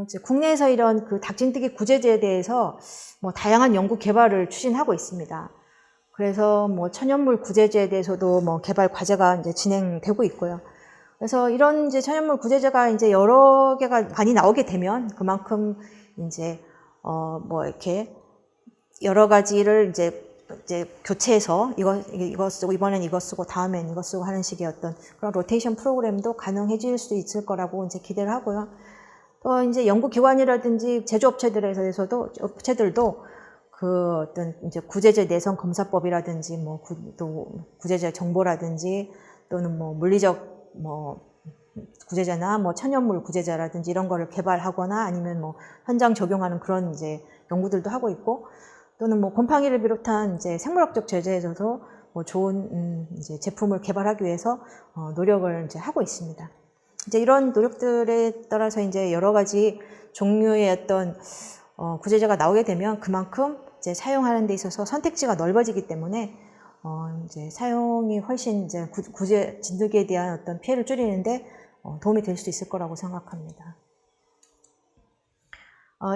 이제 국내에서 이런 그 닭진드기 구제제에 대해서 뭐 다양한 연구 개발을 추진하고 있습니다. 그래서 뭐 천연물 구제제에 대해서도 뭐 개발 과제가 이제 진행되고 있고요. 그래서 이런 이제 천연물 구제제가 이제 여러 개가 많이 나오게 되면 그만큼 이제 뭐 이렇게 여러 가지를 이제 교체해서 이거 쓰고 이번엔 이거 쓰고 다음엔 이거 쓰고 하는 식의 어떤 그런 로테이션 프로그램도 가능해질 수 있을 거라고 이제 기대를 하고요. 또 이제 연구기관이라든지 업체들도 그 어떤 이제 구제재 내성 검사법이라든지 또 구제재 정보라든지 또는 물리적 구제자나 천연물 구제자라든지 이런 거를 개발하거나 아니면 현장 적용하는 그런 이제 연구들도 하고 있고, 또는 곰팡이를 비롯한 이제 생물학적 제재에서도 좋은 이제 제품을 개발하기 위해서 노력을 이제 하고 있습니다. 이제 이런 노력들에 따라서 이제 여러 가지 종류의 어떤 구제제가 나오게 되면 그만큼 이제 사용하는 데 있어서 선택지가 넓어지기 때문에 이제 사용이 훨씬 이제 구제 진드기에 대한 어떤 피해를 줄이는데 도움이 될 수 있을 거라고 생각합니다.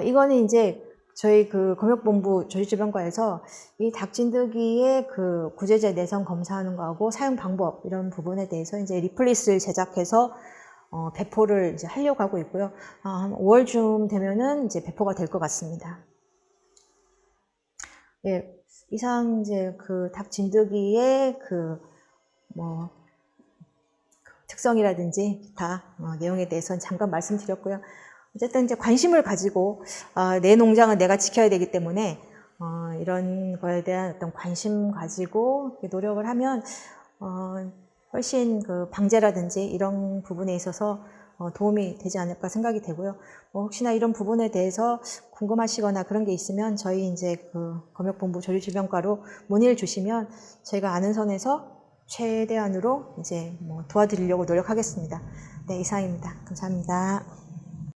이거는 이제 저희 그 검역본부 조직질병과에서 이 닭진드기의 그 구제제 내성 검사하는 거하고 사용 방법 이런 부분에 대해서 이제 리플릿을 제작해서 배포를 이제 하려고 하고 있고요. 한 5월쯤 되면은 이제 배포가 될 것 같습니다. 예, 이상 이제 그 닭진드기의 특성이라든지 기타 내용에 대해서는 잠깐 말씀드렸고요. 어쨌든 이제 관심을 가지고 내 농장은 내가 지켜야 되기 때문에 이런 거에 대한 어떤 관심 가지고 노력을 하면 훨씬 그 방제라든지 이런 부분에 있어서 도움이 되지 않을까 생각이 되고요. 혹시나 이런 부분에 대해서 궁금하시거나 그런 게 있으면 저희 이제 그 검역본부 조류질병과로 문의를 주시면 저희가 아는 선에서 최대한으로 이제 도와드리려고 노력하겠습니다. 네, 이상입니다. 감사합니다.